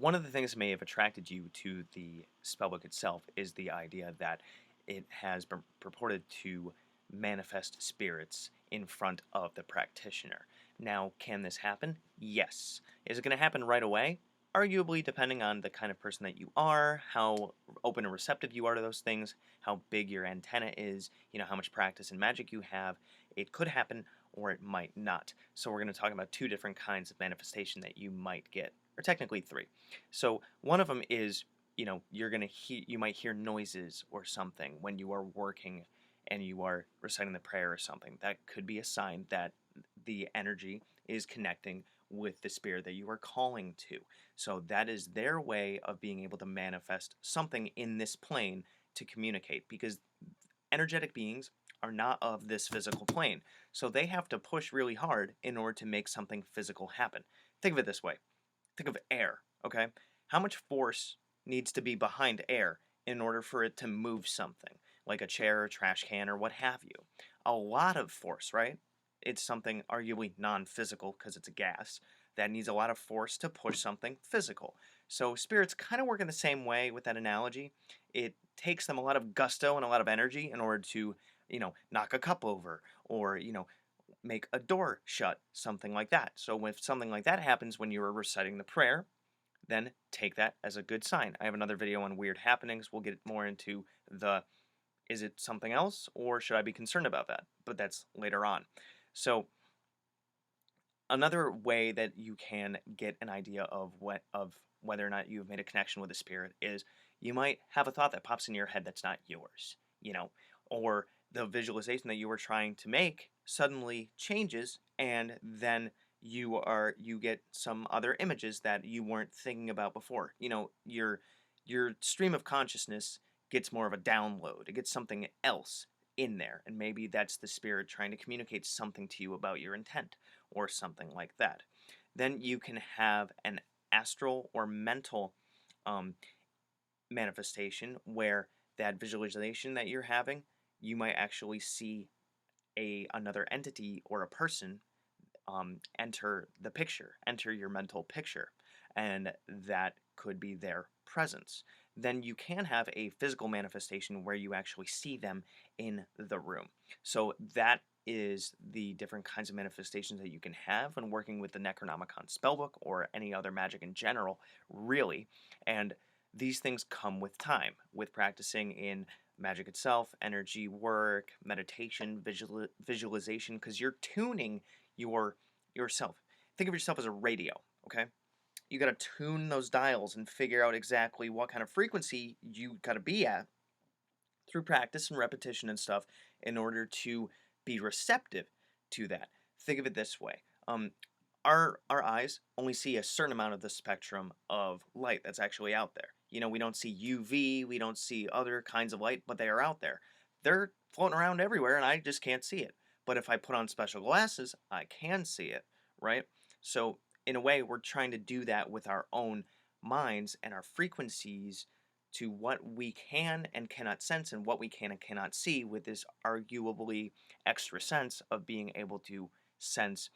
one of the things that may have attracted you to the spellbook itself is the idea that it has been purported to manifest spirits in front of the practitioner. Now, can this happen? Yes. Is it going to happen right away? Arguably, depending on the kind of person that you are, how open and receptive you are to those things, how big your antenna is, how much practice and magic you have, it could happen or it might not. So we're going to talk about two different kinds of manifestation that you might get, or technically three. So one of them is, you might hear noises or something when you are working and you are reciting the prayer or something. That could be a sign that the energy is connecting with the spirit that you are calling to. So that is their way of being able to manifest something in this plane to communicate, because energetic beings are not of this physical plane. So they have to push really hard in order to make something physical happen. Think of it this way. Think of air, okay? How much force needs to be behind air in order for it to move something, like a chair, a trash can, or what have you? A lot of force, right? It's something arguably non-physical because it's a gas that needs a lot of force to push something physical. So spirits kind of work in the same way with that analogy. It takes them a lot of gusto and a lot of energy in order to, knock a cup over or, make a door shut, something like that. So if something like that happens when you are reciting the prayer, then take that as a good sign. I have another video on weird happenings. We'll get more into the, is it something else or should I be concerned about that? But that's later on. So another way that you can get an idea of whether or not you've made a connection with a spirit is you might have a thought that pops in your head that's not yours, or the visualization that you were trying to make suddenly changes, and then you get some other images that you weren't thinking about before. Your stream of consciousness gets more of a download. It gets something else in there, and maybe that's the spirit trying to communicate something to you about your intent or something like that. Then you can have an astral or mental manifestation where that visualization that you're having, you might actually see another entity or a person enter the picture, enter your mental picture, and that could be their presence. Then you can have a physical manifestation where you actually see them in the room. So that is the different kinds of manifestations that you can have when working with the Necronomicon spellbook or any other magic in general, really. And these things come with time, with practicing in magic itself, energy work, meditation, visualization, because you're tuning yourself. Think of yourself as a radio, okay? You got to tune those dials and figure out exactly what kind of frequency you got to be at through practice and repetition and stuff in order to be receptive to that. Think of it this way. Our eyes only see a certain amount of the spectrum of light that's actually out there. We don't see UV, we don't see other kinds of light, but they are out there. They're floating around everywhere and I just can't see it. But if I put on special glasses, I can see it, right? So in a way, we're trying to do that with our own minds and our frequencies to what we can and cannot sense and what we can and cannot see, with this arguably extra sense of being able to sense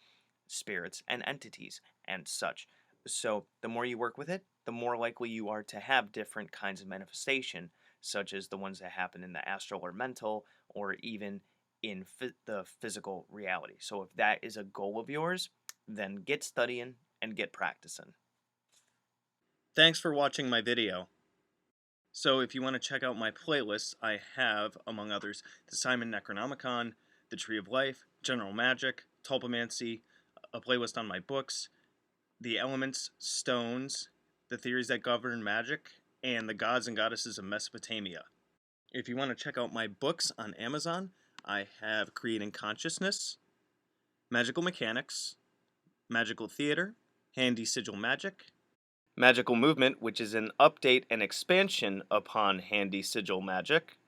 spirits and entities and such. So the more you work with it, the more likely you are to have different kinds of manifestation, such as the ones that happen in the astral or mental, or even in the physical reality. So if that is a goal of yours, then get studying and get practicing. Thanks for watching my video. So if you want to check out my playlists, I have, among others, the Simon Necronomicon, the Tree of Life, General Magic, Tulpamancy, a playlist on my books, the elements, stones, the theories that govern magic, and the gods and goddesses of Mesopotamia. If you want to check out my books on Amazon, I have Creating Consciousness, Magical Mechanics, Magical Theater, Handy Sigil Magic, Magical Movement, which is an update and expansion upon Handy Sigil Magic,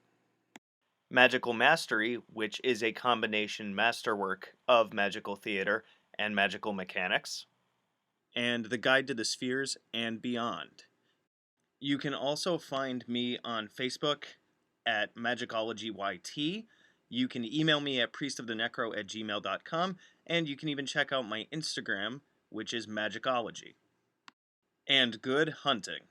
Magical Mastery, which is a combination masterwork of Magical Theater and Magical Mechanics, and The Guide to the Spheres and Beyond. You can also find me on Facebook at Magickology YT. You can email me at priestofthenecro@gmail.com, and you can even check out my Instagram, which is Magickology. And good hunting.